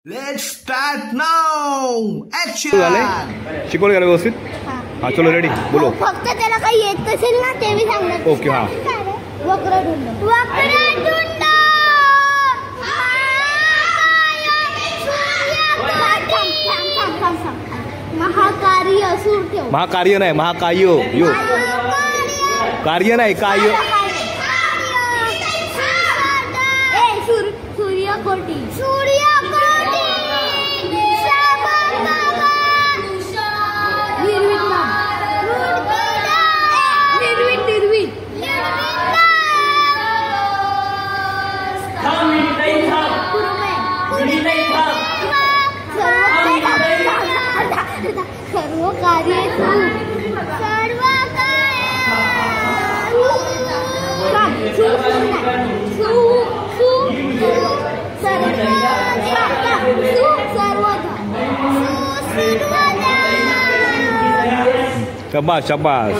Let's start now. Action. शिकवलं गेलं व्यवस्थित? हा चलो रेडी बोलो. फक्त त्याला काही येत असेल ना ते मी सांगणार. ओके हा. वक्रतुंड. वक्रतुंड. महाकार्य सूर ठेव. महाकार्य नाही महाकाय यो कार्य नाही काय सूर्यकोटी. सर्व कार्य शाबाश शाबाश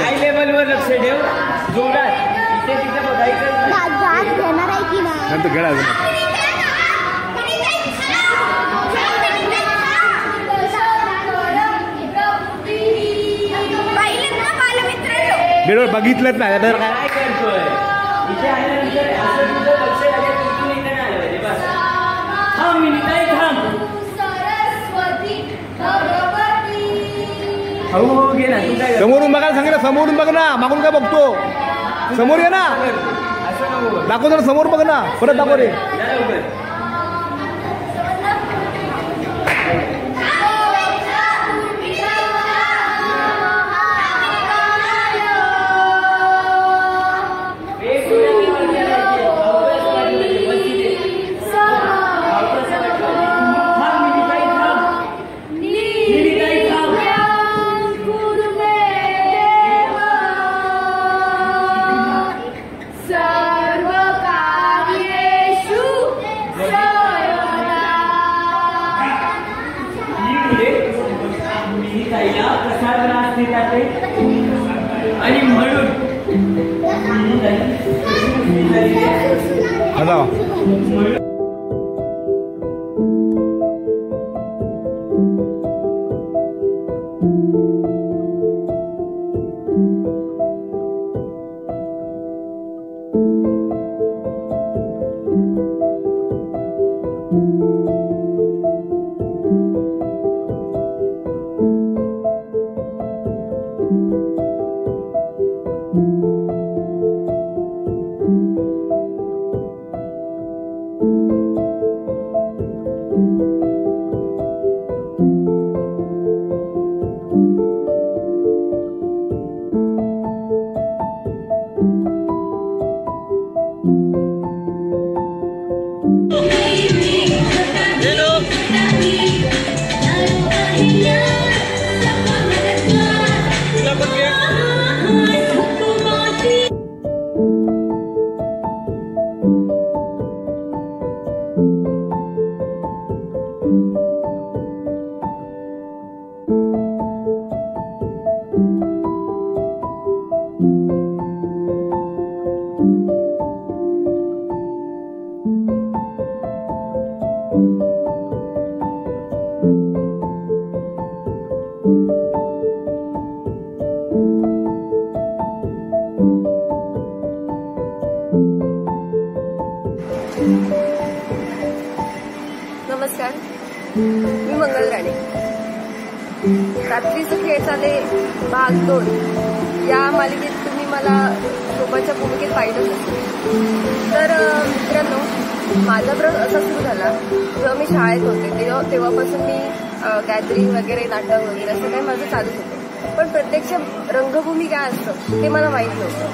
हाय लेवलवर लक्ष ठेव जोरात इथे तिथे बघायचं घेणार आहे की नाही नंतर खेळायचं बेडवर बघितलंच नाही तर काय करतोय इथे आल्यानंतर असं तुझं लक्ष लागेल तिथून इथे नाही आलं पाहिजे बस थांब मिनिटाई थांब हो घे ना तू काय समोरून बघायला सांगितलं समोरून बघ ना मागून काय बघतो समोर ये ना दाखव जरा समोर बघ ना परत दाखव रे आणि म्हणून नमस्कार, मी मंगल राणे. रात्रीचे खेळ चाले भाग 2 या मालिकेत तुम्ही मला सोबतच्या भूमिकेत पाहिलंच असेल. तर मित्रांनो, माझा प्रयोग असा सुरू झाला जेव्हा मी शाळेत होते. तेव्हापासून मी गॅदरिंग वगैरे नाटक वगैरे असं काही माझं चालूच होतं. पण प्रत्यक्ष रंगभूमी काय असतं ते मला माहीत नव्हतं.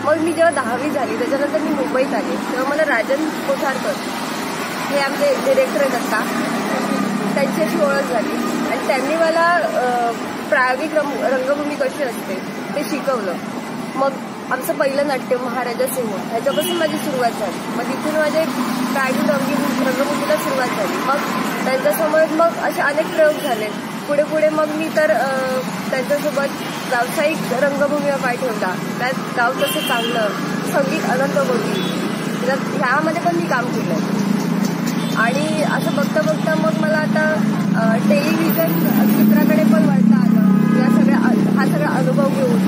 मग मी जेव्हा 10वी झाली त्याच्यानंतर मी मुंबईत आले तेव्हा मला राजन कोठारकर हे आमचे डिरेक्टर आहेत आता, त्यांच्याशी ओळख झाली आणि त्यांनी मला प्रायोगिक रंगभूमी कशी असते ते शिकवलं. मग आमचं पहिलं नाट्य महाराजा सिंह ह्याच्यापासून माझी सुरुवात झाली. मग तिथून माझे प्रायव्हेट रंगभूमीला सुरुवात झाली. मग त्यांच्यासमोर मग असे अनेक प्रयोग झाले. पुढे पुढे मग मी तर त्यांच्यासोबत व्यावसायिक रंगभूमीवर पाय ठेवला. त्यात गाव तसं चांगलं, संगीत अनंत गोटी ह्यामध्ये पण मी काम केलं. आणि असं बघता बघता मग मला आता टेलिव्हिजन क्षेत्राकडे पण वळता आलं. हा सगळा अनुभव घेऊन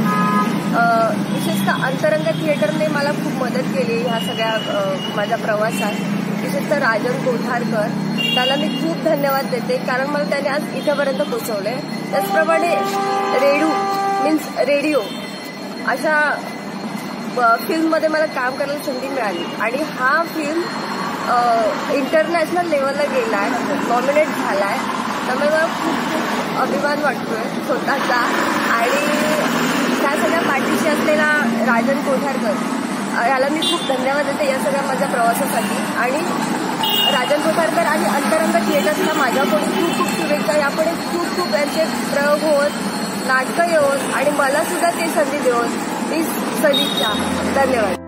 विशेषतः अंतरंग थिएटरने मला खूप मदत केली ह्या सगळ्या माझ्या प्रवासात. विशेषतः राजन कोठारकर, त्याला मी खूप धन्यवाद देते, कारण मला त्याने आज इथेपर्यंत पोहोचवले. त्याचप्रमाणे रेडिओ अशा फिल्ममध्ये मला काम करायला संधी मिळाली. आणि हा फिल्म इंटरनॅशनल लेवलला गेला आहे, नॉमिनेट झाला आहे. त्यामुळे मला खूप खूप अभिमान वाटतोय स्वतःचा. आणि त्या सगळ्या पाठीशी असलेला राजन कोठारकर याला मी खूप धन्यवाद देते या सगळ्या माझ्या प्रवासासाठी. आणि राजन कोठारकर आणि अंतरंग थिएटर्सला माझ्याकडून खूप खूप शुभेच्छा. यापुढे खूप खूप यांचे प्रयोग होत, नाटकं येऊन आणि मला सुद्धा ते संधी देऊन मी सदिच्छा. धन्यवाद.